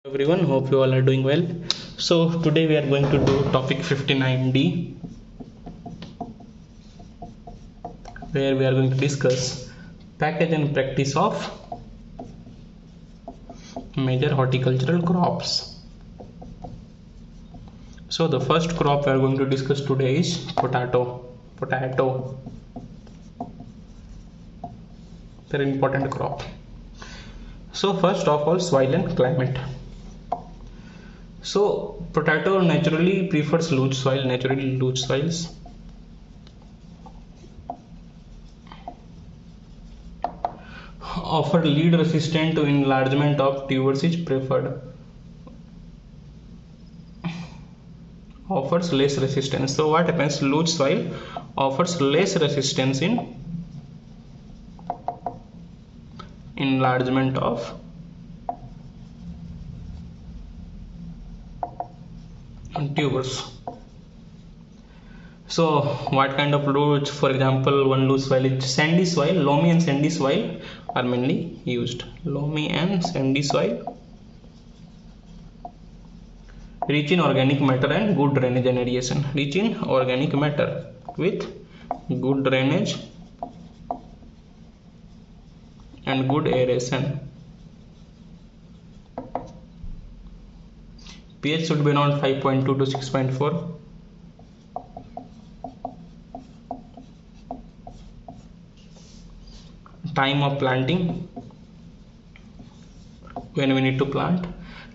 Everyone, hope you all are doing well. So today we are going to do topic 59D, where we are going to discuss package and practice of major horticultural crops. So the first crop we are going to discuss today is potato. Very important crop. So first of all, soil and climate. So potato naturally prefers loose soils. Offer lead resistant to enlargement of tubers is preferred. Offers less resistance. So what happens? Loose soil offers less resistance in enlargement of tubers. So what kind of loose? For example, one loose soil is sandy soil. Loamy and sandy soil are mainly used. Loamy and sandy soil, rich in organic matter and good drainage and aeration. Rich in organic matter with good drainage and good aeration. pH should be around 5.2 to 6.4. Time of planting, when we need to plant.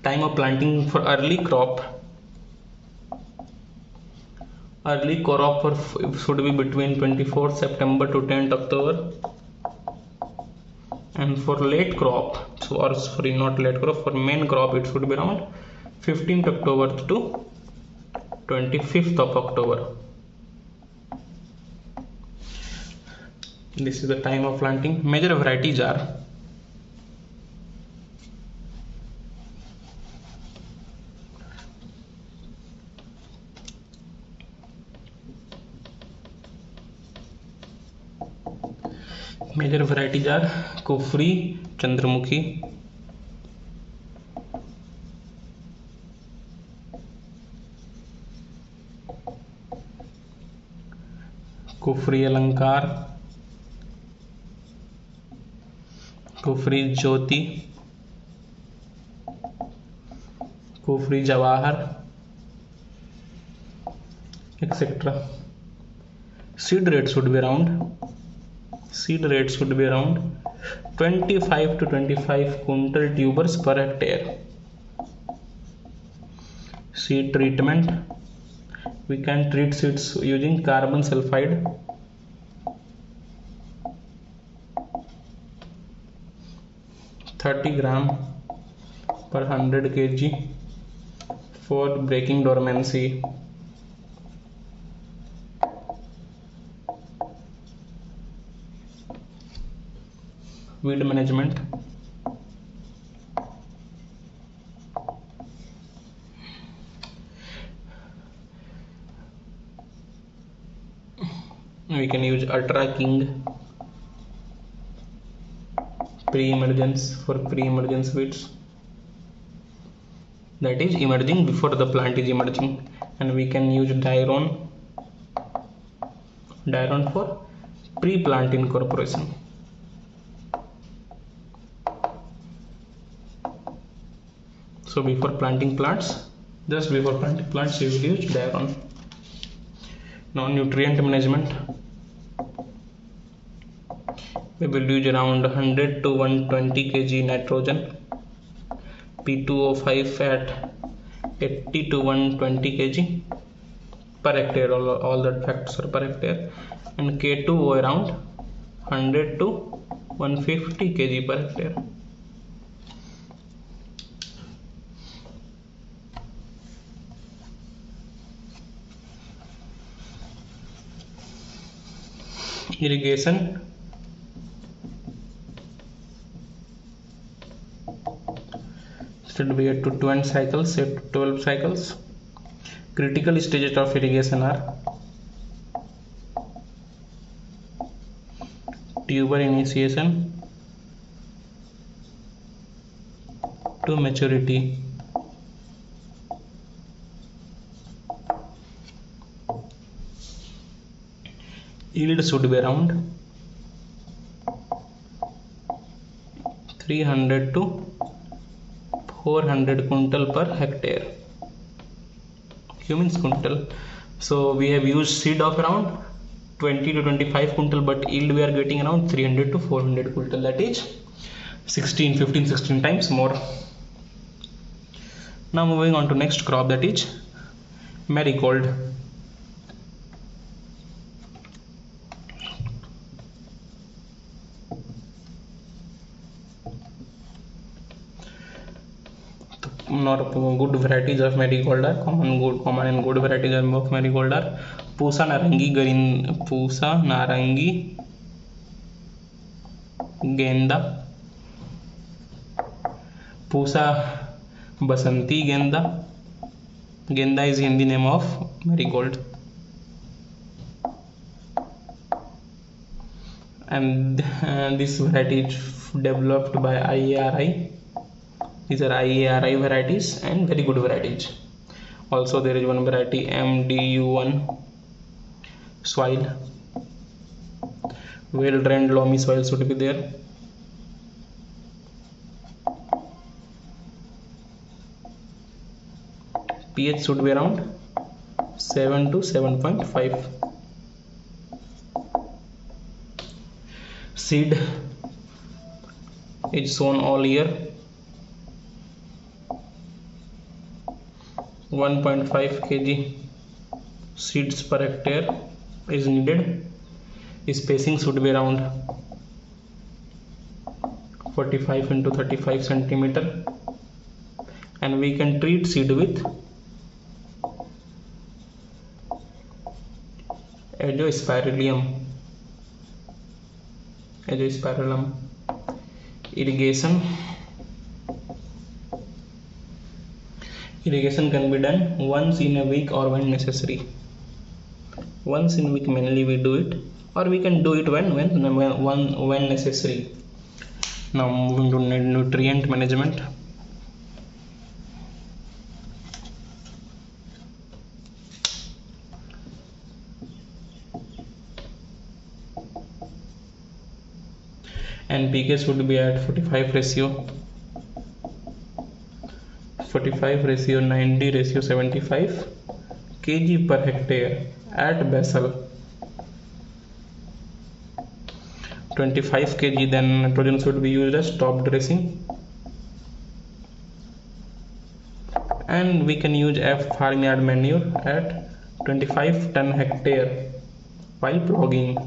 Time of planting for early crop should be between 24th September to 10th October, and for late crop, for main crop, it should be around 15th October to 25th of October. This is the time of planting. Major varieties are Kufri, Chandramukhi, Kufri Alankar, Kufri Jyoti, Kufri Jawahar, etc. Seed rate should be around 25 to 25 quintal tubers per hectare. Seed treatment, we can treat seeds using carbon sulfide, (30 grams per 100 kg for breaking dormancy. Weed management, we can use Ultra King pre-emergence for pre-emergence weeds, that is emerging before the plant is emerging, and we can use Diron for pre-plant incorporation. So before planting plants, you will use Diron. Now nutrient management, we will use around 100 to 120 kg nitrogen, P2O5 at 80 to 120 kg per hectare, all the factors are per hectare, and K2O around 100 to 150 kg per hectare. Irrigation, should be 8 to 12 cycles. Critical stages of irrigation are tuber initiation to maturity, Yield should be around 300 to 400 quintal per hectare. Q means quintal. So we have used seed of around 20 to 25 quintal, but yield we are getting around 300 to 400 quintal, that is 16 times more. Now moving on to next crop, that is marigold. Not good varieties of marigold are common and good varieties of marigold are Pusa Narangi Genda, Pusa Basanti Genda. Genda is Hindi name of marigold. And this variety is developed by IARI. These are IARI varieties and very good varieties. Also there is one variety MDU1 soil. Well drained loamy soil should be there. pH should be around 7 to 7.5. Seed is sown all year. 1.5 kg seeds per hectare is needed. Spacing should be around 45 into 35 centimeter, and we can treat seed with azospirillum. Irrigation can be done once in a week or when necessary. Once in a week mainly we do it, or we can do it when necessary. Now moving to nutrient management. NPK should be at 45 ratio 90/75 kg per hectare at basal. 25 kg, then nitrogen should be used as top dressing, and we can use farmyard manure at 25 ton hectare while ploughing.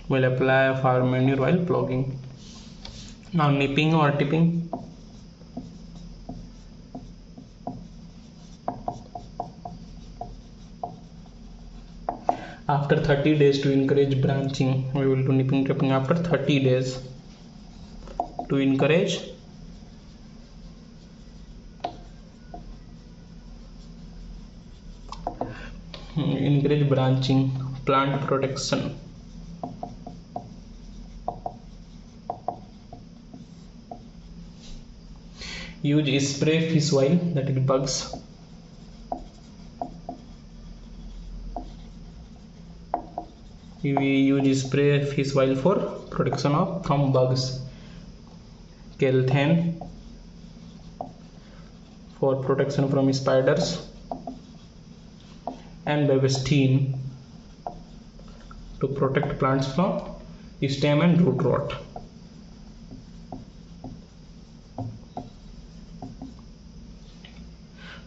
We'll apply farm manure while ploughing. Now nipping or tipping. After 30 days to encourage branching, we will do nipping tipping after 30 days to encourage branching, plant protection. Use spray fish oil, that is bugs. We use spray fish oil for protection from bugs. Kelthane for protection from spiders, and Bevestine to protect plants from stem and root rot.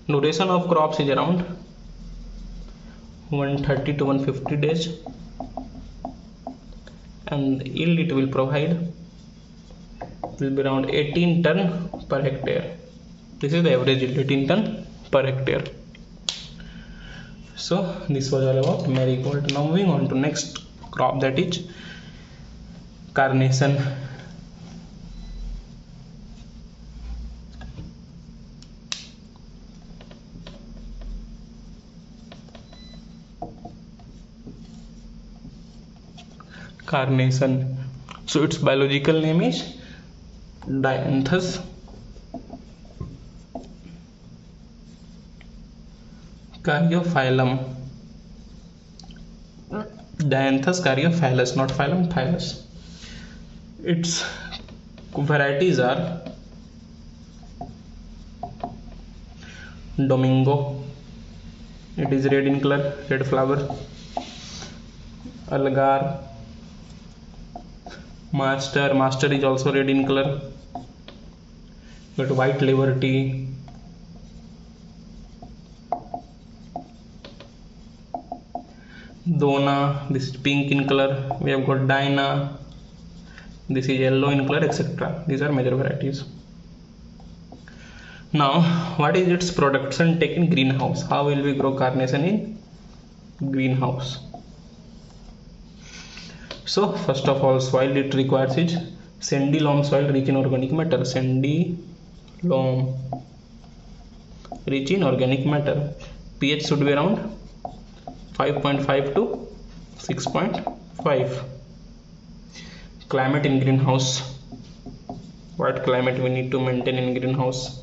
Duration of crops is around 130 to 150 days, and yield it will provide will be around 18 ton per hectare. This is the average yield, 18 ton per hectare. So this was all about marigold. Now moving on to next crop, that is carnation. So its biological name is Dianthus caryophyllum. Dianthus caryophyllus, not phylum, phylus. Its varieties are Domingo, it is red in color, red flower. Algar, Master is also red in color, but white liberty. Dona, this is pink in color. We have got Dinah, this is yellow in color, etc. These are major varieties. Now, what is its production take in greenhouse? How will we grow carnation in greenhouse? So first of all, soil it requires is sandy loam soil rich in organic matter. Sandy loam rich in organic matter. pH should be around 5.5 to 6.5. Climate in greenhouse. What climate we need to maintain in greenhouse?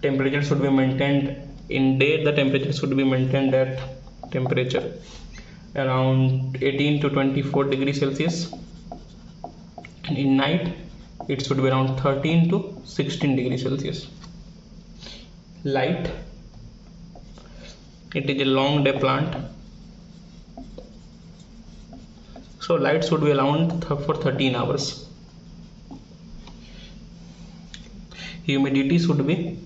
Temperature should be maintained in day. The temperature should be maintained at temperature around 18 to 24 degrees Celsius, and in night it should be around 13 to 16 degrees Celsius. Light, it is a long day plant, so light should be around for 13 hours. Humidity should be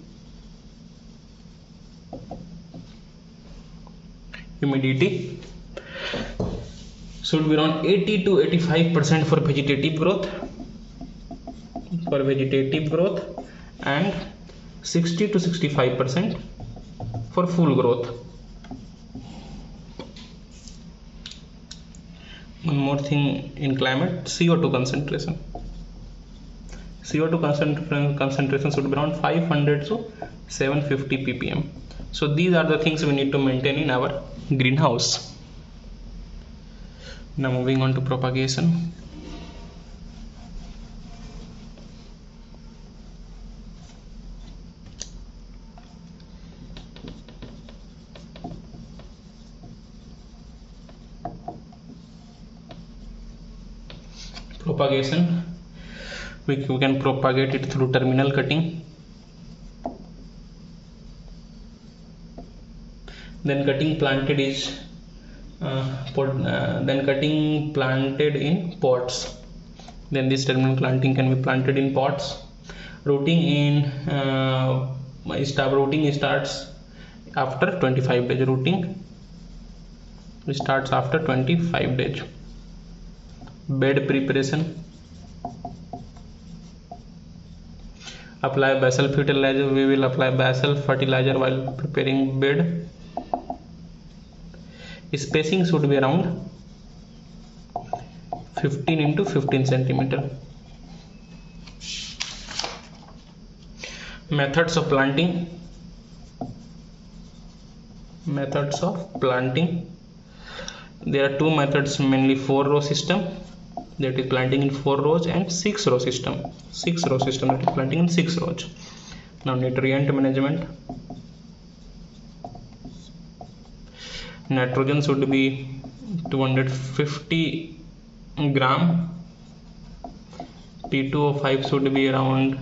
around 80 to 85% for vegetative growth, and 60 to 65% for full growth. One more thing in climate, CO2 concentration. CO2 concentration should be around 500 to 750 ppm. So these are the things we need to maintain in our greenhouse. Now moving on to propagation. We can propagate it through terminal cutting. Then cutting planted in pots. Then this terminal planting can be planted in pots. Rooting starts after 25 days. Rooting starts after 25 days. Bed preparation. Apply basal fertilizer. We will apply basal fertilizer while preparing bed. Spacing should be around 15 into 15 centimeter. Methods of planting. There are two methods, mainly 4-row system, that is planting in 4 rows, and 6-row system. That is planting in 6 rows. Now nutrient management. Nitrogen should be 250 gram. P2O5 should be around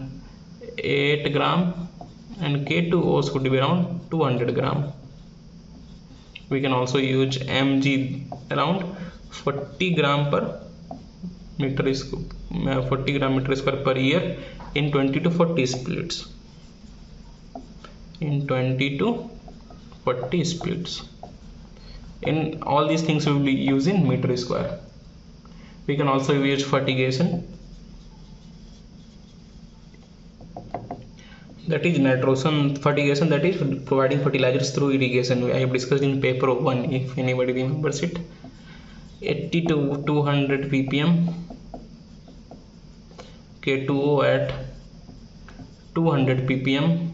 8 gram, and K2O should be around 200 gram. We can also use Mg around 40 gram per meter square per year in 20 to 40 splits. In all these things we will be using meter square. We can also use fertigation, that is nitrogen fertigation, that is providing fertilizers through irrigation. I have discussed in paper 1, if anybody remembers it. 80 to 200 ppm, K2O at 200 ppm,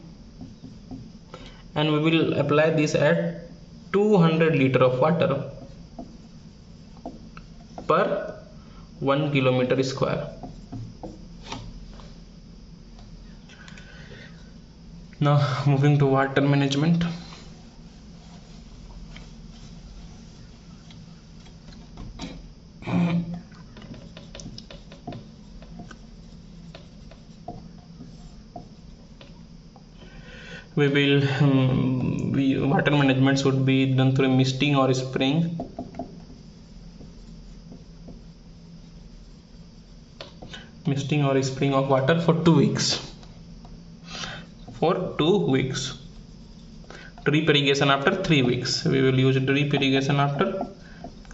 and we will apply this at 200 liter of water per 1 kilometer square. Now moving to water management. we will water management should be done through misting or spraying. Misting or spraying of water for 2 weeks. For 2 weeks. Drip irrigation after 3 weeks. We will use drip irrigation after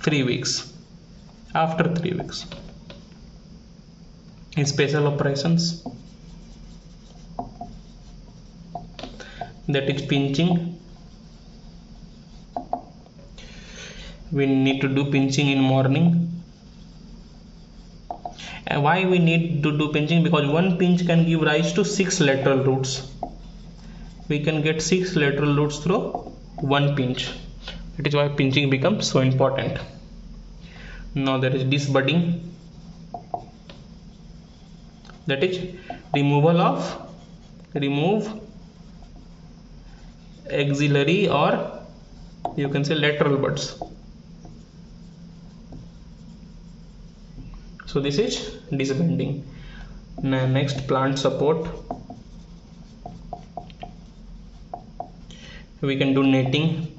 3 weeks. After 3 weeks. In special operations, that is pinching, we need to do pinching in morning. And why we need to do pinching? Because one pinch can give rise to 6 lateral roots. We can get 6 lateral roots through one pinch. That is why pinching becomes so important. Now there is disbudding, that is remove axillary or you can say lateral buds. So this is disbanding. Now next, plant support. We can do netting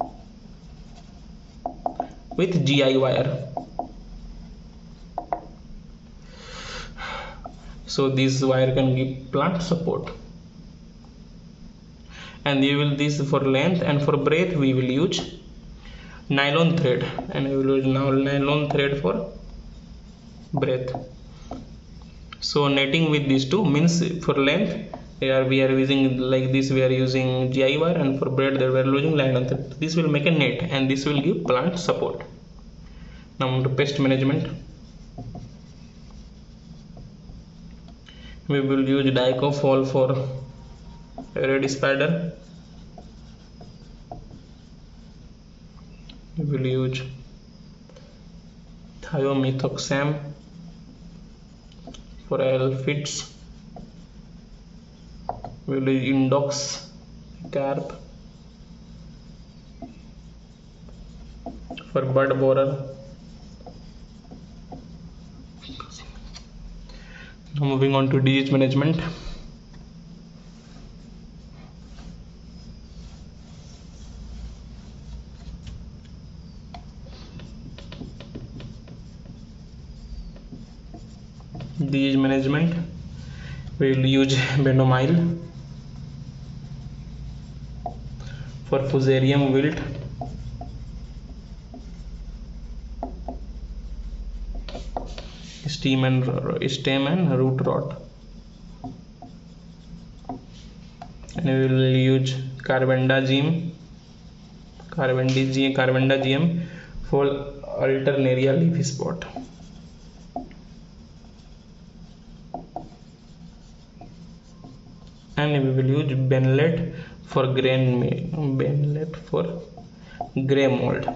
with GI wire. So this wire can give plant support. And we will this for length, and for breadth we will use nylon thread, and we will use now nylon thread for breadth. So netting with these two means for length here we are using like this, we are using GI wire, and for breadth we are using nylon thread. This will make a net and this will give plant support. Now to pest management, we will use dicofol for red spider. We will use thiomethoxam for aphids. We will use indox carp for bud borer. Now moving on to disease management. Disease management, we will use benomyl for fusarium wilt, stem and root rot, and we will use carbendazim for alternaria leaf spot. And we will use benlet for gray mold.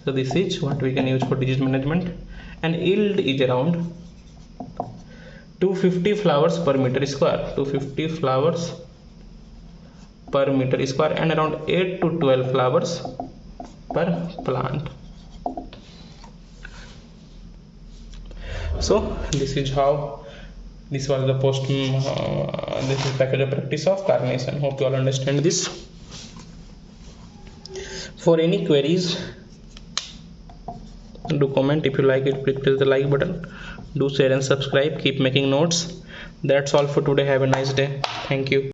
So this is what we can use for disease management, and yield is around 250 flowers per meter square, 250 flowers per meter square, and around 8 to 12 flowers per plant. So this is how this was the this is package of practice of carnation. Hope you all understand this. For any queries, do comment. If you like it, please press the like button. Do share and subscribe. Keep making notes. That's all for today. Have a nice day. Thank you.